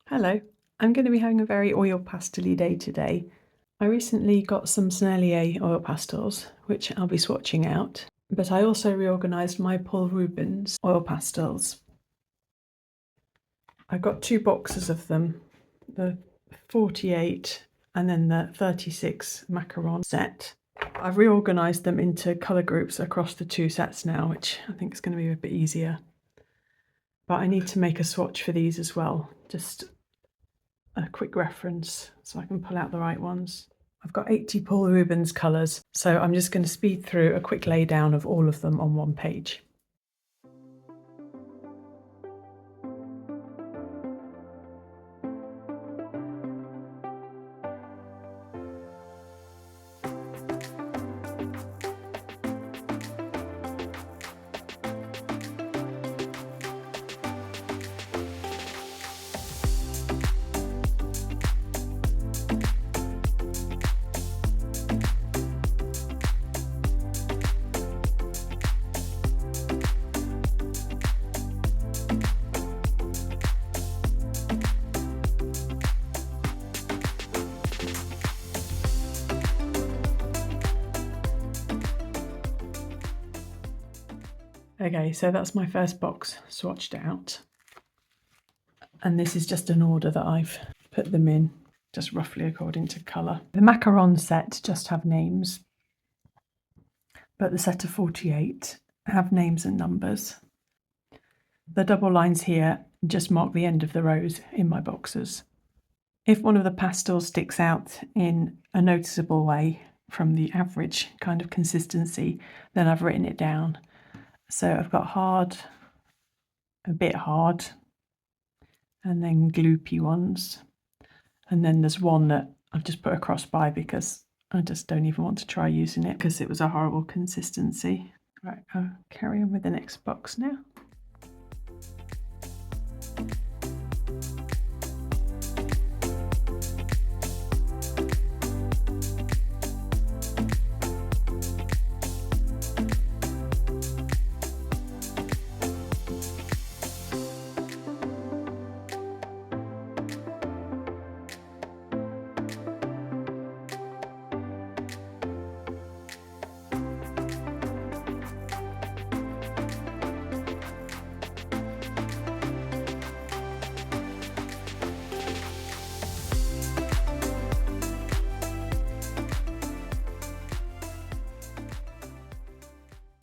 Hello, I'm going to be having a very oil pastel-y day today. I recently got some Sennelier oil pastels, which I'll be swatching out, but I also reorganised my Paul Rubens oil pastels. I got 2 boxes of them, the 48 and then the 36 Macaron set. I've reorganised them into colour groups across the 2 sets now, which I think is going to be a bit easier. But I need to make a swatch for these as well, just a quick reference so I can pull out the right ones. I've got 80 Paul Rubens colours, so I'm just going to speed through a quick laydown of all of them on one page. Okay, so that's my first box swatched out. And this is just an order that I've put them in, just roughly according to colour. The Macaron set just have names, but the set of 48 have names and numbers. The double lines here just mark the end of the rows in my boxes. If one of the pastels sticks out in a noticeable way from the average kind of consistency, then I've written it down. So I've got hard, a bit hard, and then gloopy ones. And then there's one that I've just put a cross by because I just don't even want to try using it because it was a horrible consistency. Right, I'll carry on with the next box now.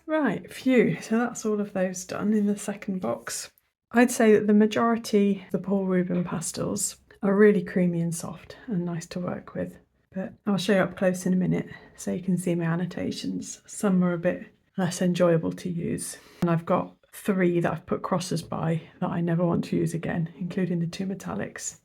Right, phew, so that's all of those done in the second box. I'd say that the majority of the Paul Rubens pastels are really creamy and soft and nice to work with, but I'll show you up close in a minute so you can see my annotations. Some are a bit less enjoyable to use, and I've got 3 that I've put crosses by that I never want to use again, including the 2 metallics.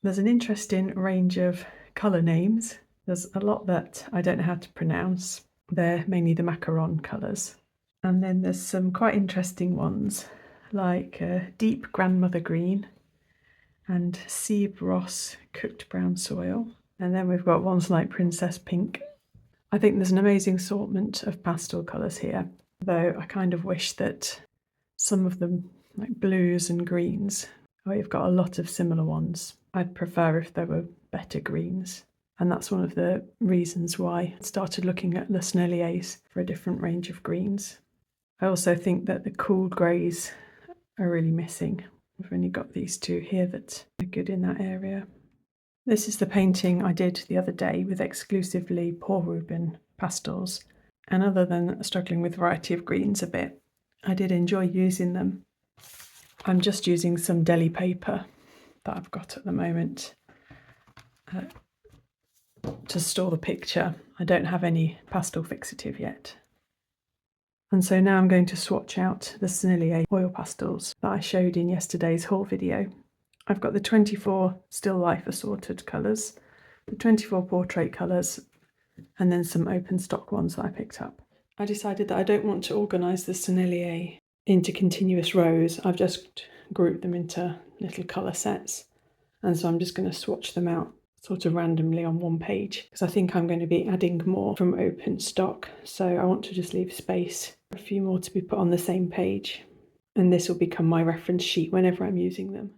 There's an interesting range of colour names. There's a lot that I don't know how to pronounce. They're mainly the Macaron colours. And then there's some quite interesting ones like Deep Grandmother Green and Sea Ross Cooked Brown Soil. And then we've got ones like Princess Pink. I think there's an amazing assortment of pastel colours here, though I kind of wish that some of them, like blues and greens, we've got a lot of similar ones. I'd prefer if there were better greens. And that's one of the reasons why I started looking at the Senneliers for a different range of greens. I also think that the cool greys are really missing. We've only got these 2 here that are good in that area. This is the painting I did the other day with exclusively Paul Rubens pastels. And other than struggling with variety of greens a bit, I did enjoy using them. I'm just using some deli paper that I've got at the moment to store the picture. I don't have any pastel fixative yet. And so now I'm going to swatch out the Sennelier oil pastels that I showed in yesterday's haul video. I've got the 24 still life assorted colours, the 24 portrait colours, and then some open stock ones that I picked up. I decided that I don't want to organise the Sennelier into continuous rows. I've just grouped them into little colour sets. And so I'm just going to swatch them out sort of randomly on one page because I think I'm going to be adding more from open stock, so I want to just leave space for a few more to be put on the same page, and this will become my reference sheet whenever I'm using them.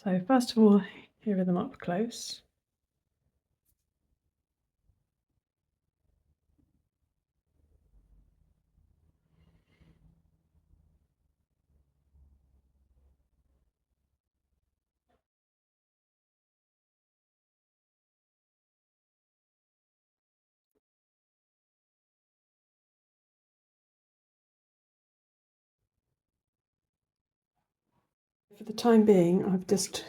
So first of all, here are them up close. For the time being, I've just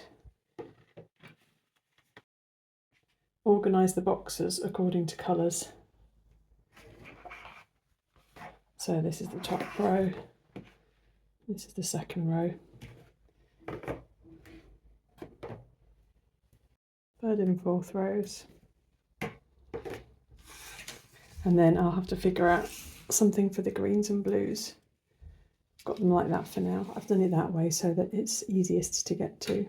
organised the boxes according to colours. So this is the top row, this is the second row, third and fourth rows, and then I'll have to figure out something for the greens and blues. Got them like that for now. I've done it that way so that it's easiest to get to.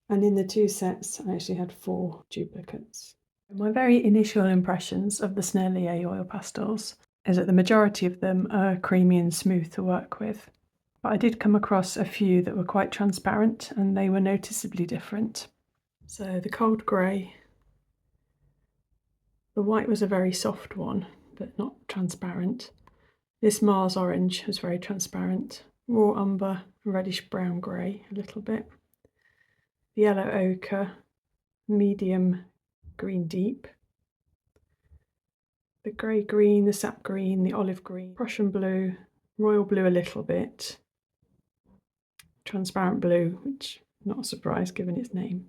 And in the two sets, I actually had 4 duplicates. My very initial impressions of the Sennelier oil pastels is that the majority of them are creamy and smooth to work with. But I did come across a few that were quite transparent and they were noticeably different. So the cold grey, the white was a very soft one, but not transparent. This Mars orange was very transparent. Raw umber, reddish brown grey a little bit. The yellow ochre, medium green deep. The grey green, the sap green, the olive green, Prussian blue, royal blue a little bit. Transparent blue, which not a surprise given its name.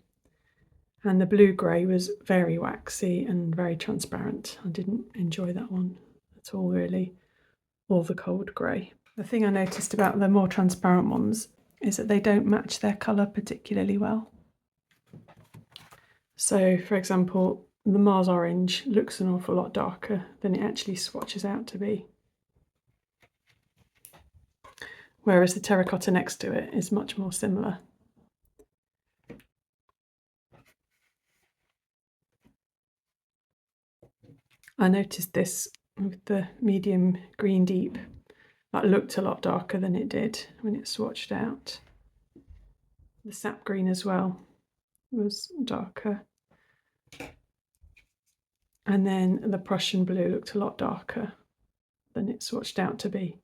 And the blue grey was very waxy and very transparent. I didn't enjoy that one at all really, or the cold grey. The thing I noticed about the more transparent ones is that they don't match their colour particularly well. So for example, the Mars orange looks an awful lot darker than it actually swatches out to be. Whereas the terracotta next to it is much more similar. I noticed this with the medium green deep. That looked a lot darker than it did when it swatched out. The sap green as well was darker. And then the Prussian blue looked a lot darker than it swatched out to be.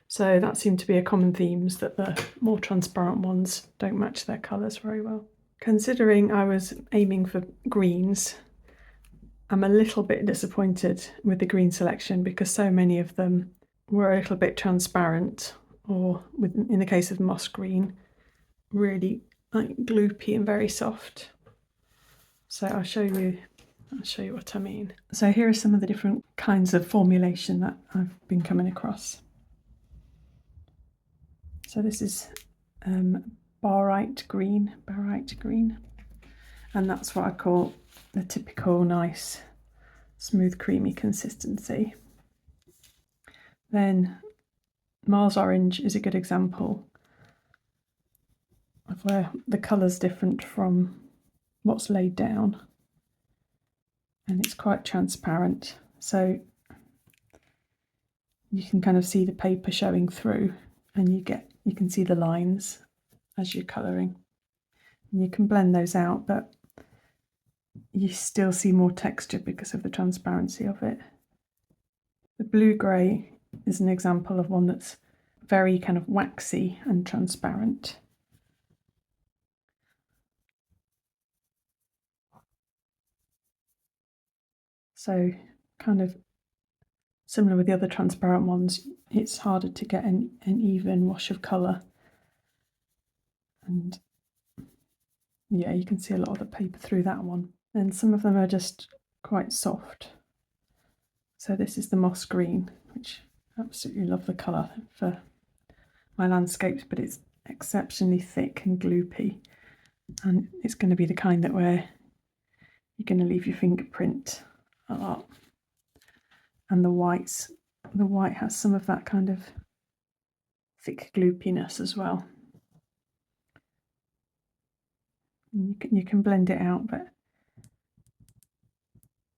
So that seemed to be a common theme, is that the more transparent ones don't match their colours very well. Considering I was aiming for greens, I'm a little bit disappointed with the green selection because so many of them were a little bit transparent, or in the case of moss green, really like gloopy and very soft. So I'll show you what I mean. So here are some of the different kinds of formulation that I've been coming across. So this is barite green, and that's what I call the typical nice smooth creamy consistency. Then Mars orange is a good example of where the colour's different from what's laid down, and it's quite transparent, so you can kind of see the paper showing through, and you can see the lines as you're colouring, and you can blend those out, but you still see more texture because of the transparency of it. The blue grey is an example of one that's very kind of waxy and transparent. So kind of similar with the other transparent ones, it's harder to get an even wash of colour. And yeah, you can see a lot of the paper through that one. And some of them are just quite soft. So this is the moss green, which I absolutely love the colour for my landscapes, but it's exceptionally thick and gloopy. And it's going to be the kind that where you're going to leave your fingerprint a lot. And the white has some of that kind of thick gloopiness as well. And you can blend it out, but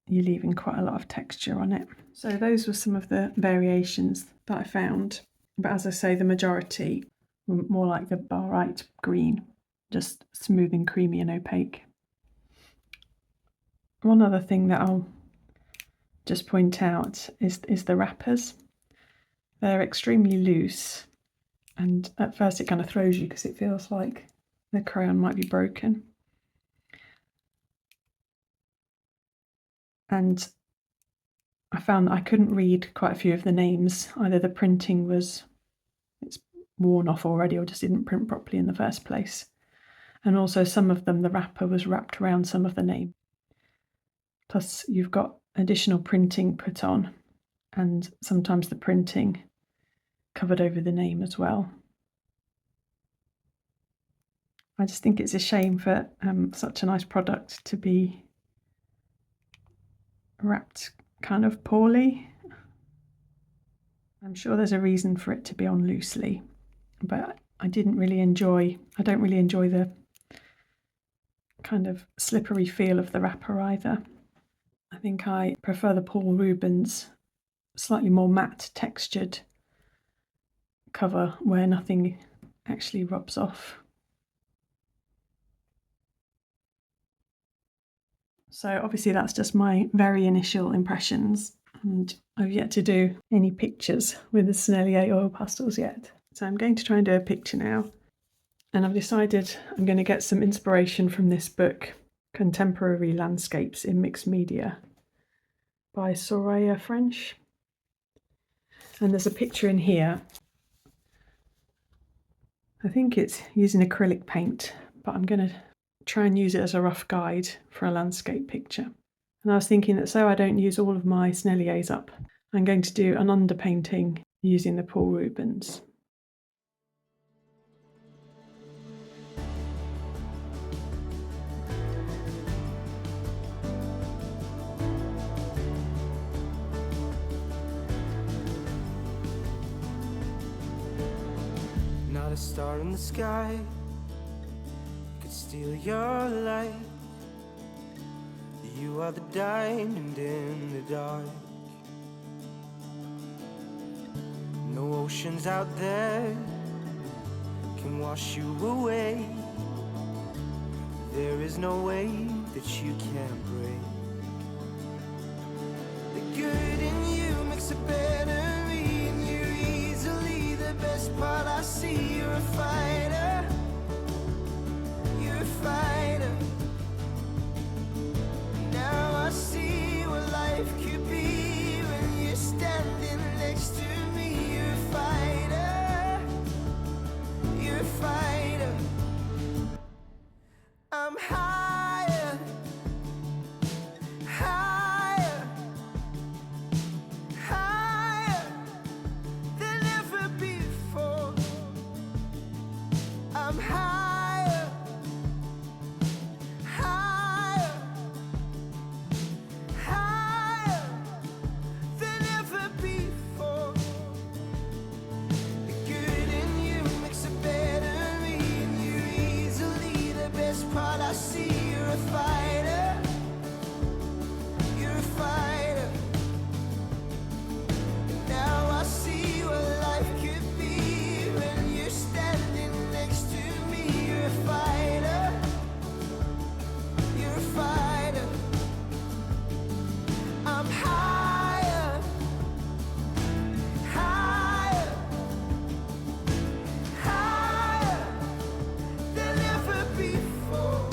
you're leaving quite a lot of texture on it. So those were some of the variations that I found. But as I say, the majority more like the barite green, just smooth and creamy and opaque. One other thing that I'll just point out is the wrappers. They're extremely loose, and at first it kind of throws you because it feels like the crayon might be broken. And I found that I couldn't read quite a few of the names. Either the printing it's worn off already, or just didn't print properly in the first place. And also some of them, the wrapper was wrapped around some of the name. Plus you've got additional printing put on, and sometimes the printing covered over the name as well. I just think it's a shame for such a nice product to be wrapped kind of poorly. I'm sure there's a reason for it to be on loosely, but I don't really enjoy the kind of slippery feel of the wrapper either. I think I prefer the Paul Rubens slightly more matte textured cover where nothing actually rubs off. So obviously that's just my very initial impressions, and I've yet to do any pictures with the Sennelier oil pastels yet. So I'm going to try and do a picture now, and I've decided I'm going to get some inspiration from this book, Contemporary Landscapes in Mixed Media by Soraya French. And there's a picture in here. I think it's using acrylic paint, but I'm going to try and use it as a rough guide for a landscape picture. And I was thinking that so I don't use all of my Senneliers up, I'm going to do an underpainting using the Paul Rubens. Not a star in the sky could steal your light. You are the diamond in the dark. No oceans out there can wash you away. There is no way that you can break. The good in you makes it better in you easily. The best part I see, you're a fighter. You're a fighter. Now I see what life could be when you're standing next to me. You're a fighter. You're a fighter. I'm higher, higher, higher than ever before. I'm higher, higher, higher than ever before. The good in you makes it better in you easily. The best part I see, you're a fighter. You're a fighter. Now I see what life could be when you're standing next to me. You're a fighter. You're a fighter. I'm higher, higher, higher than ever before.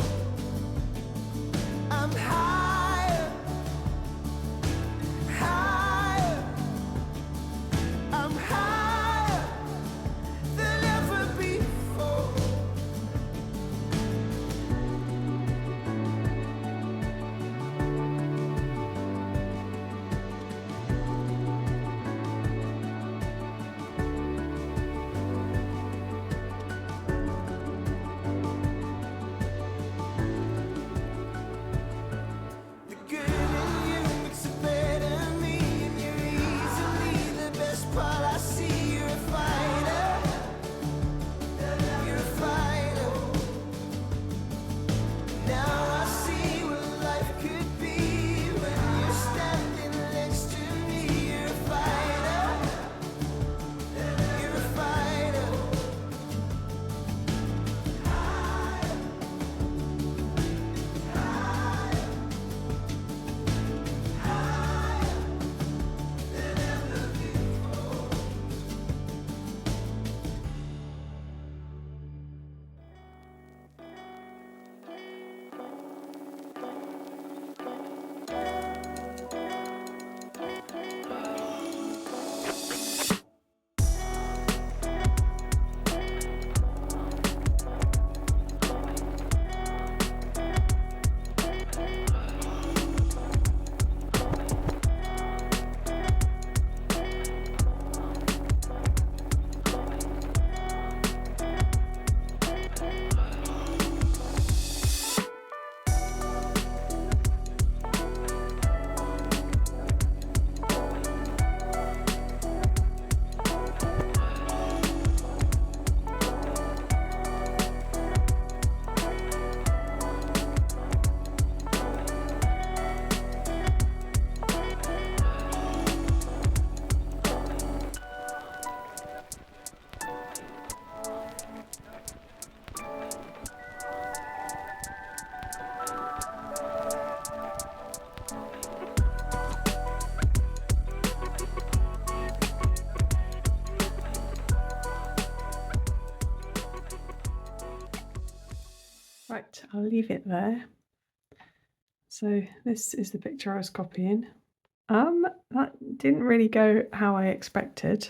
Right, I'll leave it there. So this is the picture I was copying. That didn't really go how I expected.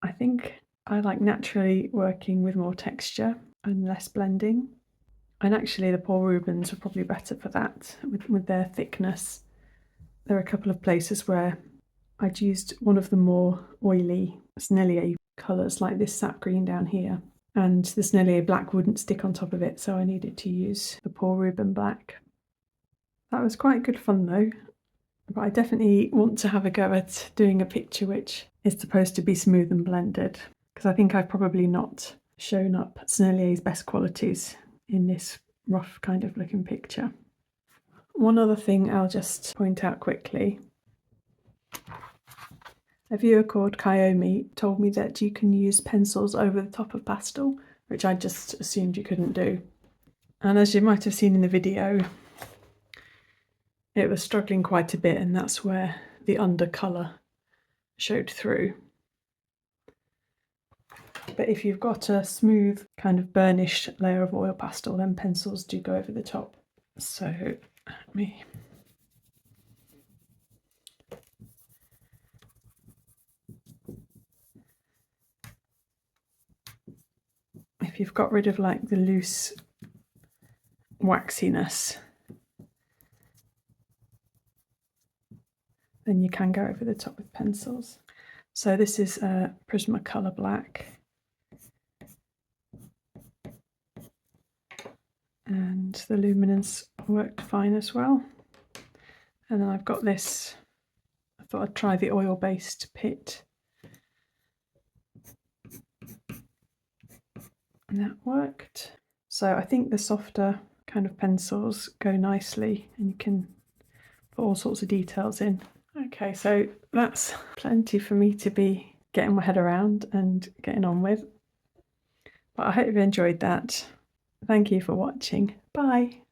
I think I like naturally working with more texture and less blending. And actually the Paul Rubens were probably better for that with their thickness. There are a couple of places where I'd used one of the more oily Sennelier colours, like this sap green down here, and the Sennelier black wouldn't stick on top of it, so I needed to use the Paul Rubens black. That was quite good fun though, but I definitely want to have a go at doing a picture which is supposed to be smooth and blended, because I think I've probably not shown up Sennelier's best qualities in this rough kind of looking picture. One other thing I'll just point out quickly. A viewer called Kaomi told me that you can use pencils over the top of pastel, which I just assumed you couldn't do. And as you might have seen in the video, it was struggling quite a bit, and that's where the undercolour showed through. But if you've got a smooth kind of burnished layer of oil pastel, then pencils do go over the top. So let me... If you've got rid of like the loose waxiness, then you can go over the top with pencils. So this is a Prismacolor black. And the luminance worked fine as well. And then I've got this, I thought I'd try the oil-based pit. And that worked. So I think the softer kind of pencils go nicely, and you can put all sorts of details in. Okay, so that's plenty for me to be getting my head around and getting on with. But I hope you enjoyed that. Thank you for watching. Bye.